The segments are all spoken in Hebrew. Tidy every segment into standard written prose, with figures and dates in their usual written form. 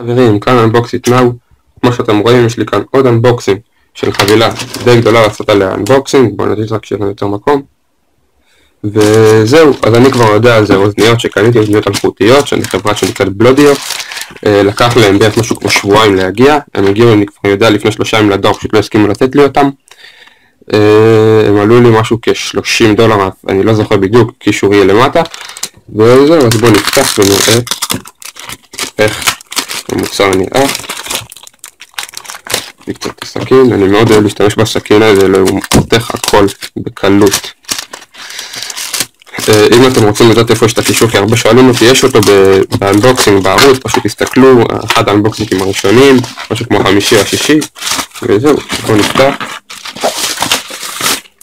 חברים, כאן Unbox It Now. כמו שאתם רואים, יש לי כאן עוד אנבוקסינג של חבילה די גדולה לעשות עליה אנבוקסינג. בואו נדע רק שיהיה לנו יותר מקום. וזהו, אז אני כבר יודע על זה אוזניות שקניתי, אוזניות אלחוטיות, שאני חברה שנקראת בלודיו. לקח להם בערך משהו כמו שבועיים להגיע. הם הגיעו, אני כבר יודע, לפני 3 ימים לדור, פשוט לא הסכימו לתת לי אותם. הם עלו לי משהו $30, אני לא זוכר בדיוק, קישור יהיה למטה. וזהו, אז בואו נפתח ונראה איך המוצר נראה. לי קצת הסכין, אני מאוד אוהב להשתמש בסכין הזה, הוא פותח הכל בקלות. אם אתם רוצים לדעת איפה יש את הקישור, כי הרבה שואלים אותי, יש אותו באנבוקסינג בערוץ, פשוט תסתכלו, אחד האנבוקסינגים הראשונים, משהו כמו 5 או 6, וזהו, בואו נפתח.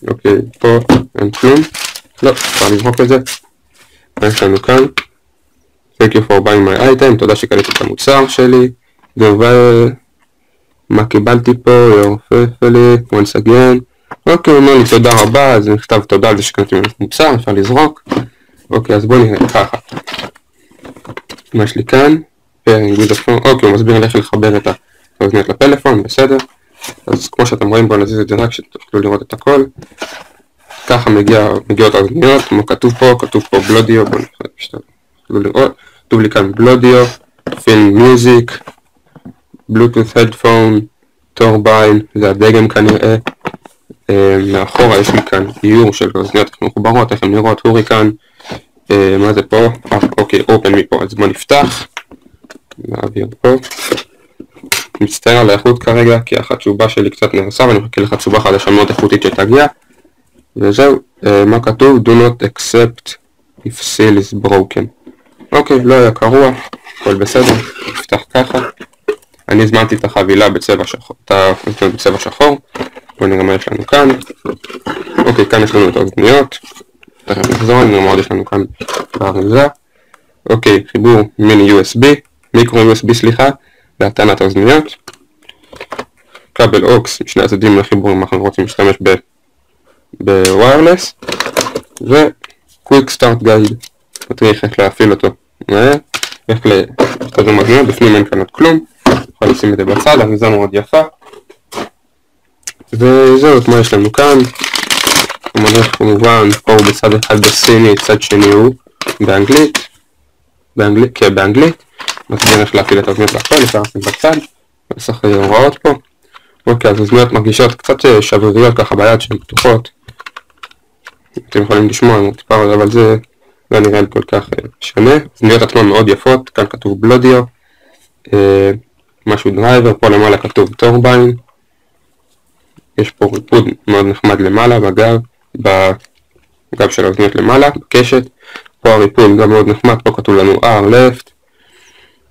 אוקיי, פה אין כלום, לא, אפשר לזרוק את זה. יש לנו כאן, Thank you for buying my item, תודה שקניתי את המוצר שלי, מה קיבלתי פה, faithfully, once again. אוקיי, הוא אומר לי תודה רבה, אז נכתב תודה על זה שקניתי מוצר, אפשר לזרוק. אוקיי, אז בואו נראה ככה. מה יש לי כאן? pairing with the phone. אוקיי, הוא מסביר לי איך לחבר את האוזניות לפלאפון, בסדר. אז כמו שאתם רואים, בואו נזיז את זה רק שתוכלו לראות את הכל. ככה מגיעות האוזניות, כמו כתוב פה בלודיו, בואו תוכלו לראות. כתוב לי כאן בלודיו, פילם מיוזיק, בלוטות' הדפון, טורביין, זה הדגם כנראה. מאחורה יש לי כאן איור של אוזניות מחוברות, איך הן נראות, הוריקן, מה זה פה? אוקיי, אופן מפה, אז בוא נפתח, נעביר פה. מצטער על האיכות כרגע, כי החצובה שלי קצת נהרסה, ואני מחכה לחצובה חדשה מאוד איכותית שתגיע. וזהו, מה כתוב? Do not accept if seal is broken. אוקיי, לא היה קרוע, הכל בסדר, נפתח ככה. אני הזמנתי את החבילה בצבע שחור, בואו נראה מה יש לנו כאן. אוקיי, כאן יש לנו את האוזניות, תכף נחזור, נראה מה עוד יש לנו כאן באריזה. אוקיי, חיבור מיני USB, מיקרו USB סליחה, להטענת האוזניות. כבל אוקס, משני הצדדים לחיבור אם אנחנו רוצים להשתמש בוויירלס. וקוויק סטארט גייד, מטריך איך להפעיל אותו מהר, איך להשתמש מאזניות, בפנים אין כאן עוד כלום. יכול לשים את זה בצד, אריזה מאוד יפה. וזהו, את מה יש לנו כאן. הוא מניח כמובן, פה הוא בצד אחד בסיני, צד שני הוא באנגלית. מסביר איך להפעיל את האוזניות להכל, אפשר לשים בצד, נסח הוראות פה. אוקיי, אז אוזניות מרגישות קצת שבריריות ככה ביד שהן פתוחות. אתם יכולים לשמוע, אבל זה לא נראה לי כל כך שונה. אוזניות עצמן מאוד יפות, כאן כתוב בלודיו. משהו דרייבר, פה למעלה כתוב טורביין. יש פה ריפוד מאוד נחמד למעלה בגב של האוזניות למעלה, בקשת. פה הריפוד גם מאוד נחמד, פה כתוב לנו R left,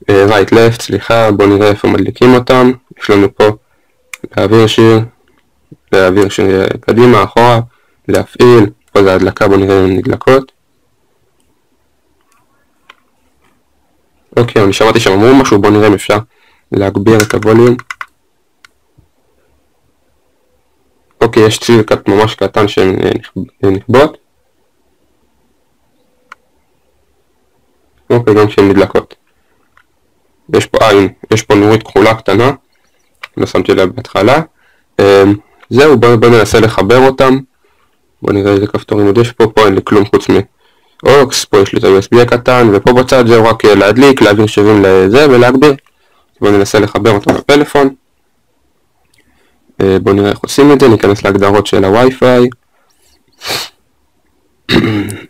right left, סליחה, בואו נראה איפה מדליקים אותם. יש לנו פה להעביר שיר קדימה, אחורה, להפעיל, פה זה ההדלקה, בואו נראה אם נדלקות. אוקיי, אני שמעתי שם אמרו משהו, בואו נראה אם אפשר להגביר את הווליום. אוקיי, יש צליל ממש קטן שהן נכבות. אוקיי, גם שהן נדלקות. יש פה נורית כחולה קטנה. לא שמתי לב בהתחלה. זהו, בואו ננסה לחבר אותם. בואו נראה איזה כפתורים עוד יש פה. פה אין לי כלום חוץ מאוקס. פה יש לי את ה-USB הקטן. ופה בצד זהו רק להדליק, להעביר שבים לזה ולהגביר. בואו ננסה לחבר אותם לפלאפון. בואו נראה איך עושים את זה, ניכנס להגדרות של הווי-פיי.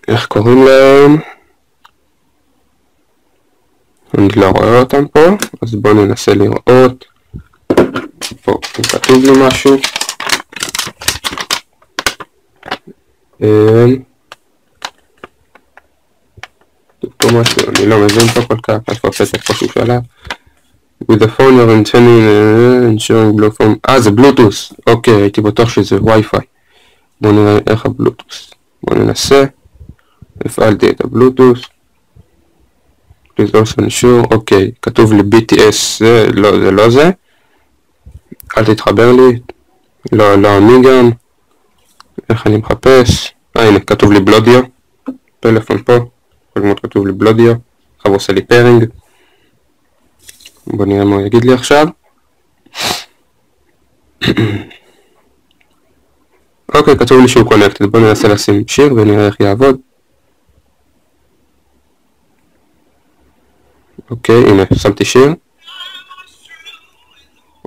איך קוראים להם? אני לא רואה אותם פה, אז בואו ננסה לראות. פה כתוב לי משהו. פה משהו, אני לא מבין פה כל כך, יש פה פתק פה שהוא שלב. With the phone you're ensuring blue phone. זה בלוטוס. אוקיי, הייתי בטוח שזה וי-פיי. בואו נראה איך הבלוטוס. בואו ננסה. הפעלתי את הבלוטוס. Please also ensure. אוקיי, כתוב לי BTS. זה לא זה. אל תתחבר לי. לא אני גם. איך אני מחפש? הנה, כתוב לי בלודיו. פלאפון פה. כתוב לי בלודיו. עכשיו עושה לי פיירינג. בוא נראה מה הוא יגיד לי עכשיו. אוקיי, כתוב לי שהוא קונקטד, בוא ננסה לשים שיר ונראה איך יעבוד. אוקיי, הנה, שמתי שיר.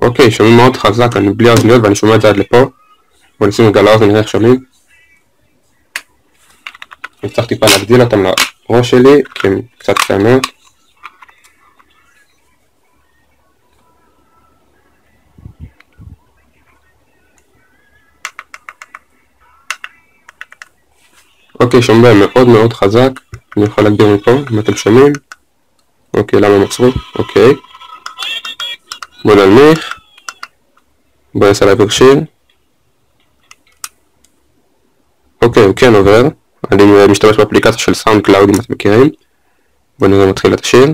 אוקיי, שומעים מאוד חזק, אני בלי האוזניות ואני שומע את זה עד לפה. בוא נשים רגע לאוזן, נראה איך שומעים. אני צריך טיפה להגדיל אותם לראש שלי, כי הם קצת קטנות. אוקיי, שומע מאוד מאוד חזק. אני יכול להגדיר מפה, אם אתם שומעים. אוקיי, למה הם עצרו? אוקיי. בוא ננמיך. בוא ננסה להעביר שיר. אוקיי, הוא כן עובר. אני משתמש באפליקציה של סאונד קלאוד אם אתם מכירים. בוא נראה מתחיל את השיר.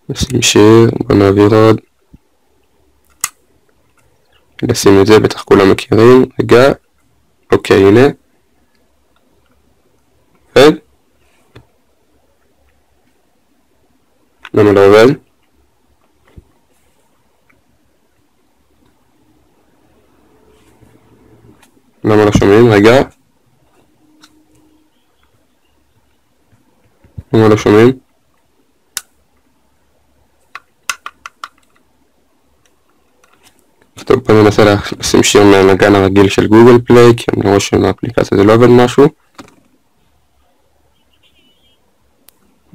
נשים שיר, בוא נעביר עוד. נשים את זה, בטח כולם מכירים. רגע. אוקיי, הנה. עובד? למה לא עובד? למה לא שומעים? רגע. למה לא שומעים? טוב, בוא ננסה לשים שיר מהנגן הרגיל של גוגל פליי, כי אני רואה שמהאפליקציה זה לא עובד משהו.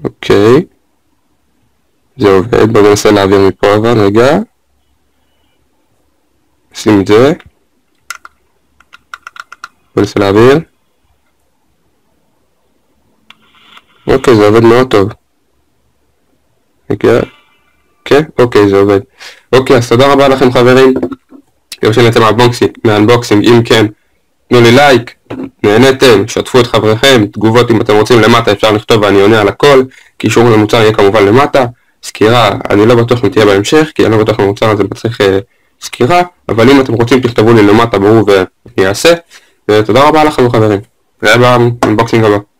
אוקיי. זה עובד, בוא ננסה להעביר מפה אבל רגע. נשים את זה. בוא ננסה להעביר. אוקיי, זה עובד מאוד טוב. רגע. כן, אוקיי, זה עובד. אוקיי, אז תודה רבה לכם חברים. יום שנצא מהאנבוקסינג, אם כן, תנו לי לייק, נהנתם, שתפו את חבריכם, תגובות אם אתם רוצים למטה, אפשר לכתוב ואני עונה על הכל, קישור למוצר יהיה כמובן למטה, סקירה, אני לא בטוח אם תהיה בהמשך, כי אני לא בטוח למוצר הזה מצריך סקירה, אבל אם אתם רוצים תכתבו לי למטה ברור ואני אעשה, ותודה רבה לכם חברים, נראה באנבוקסינג הבא.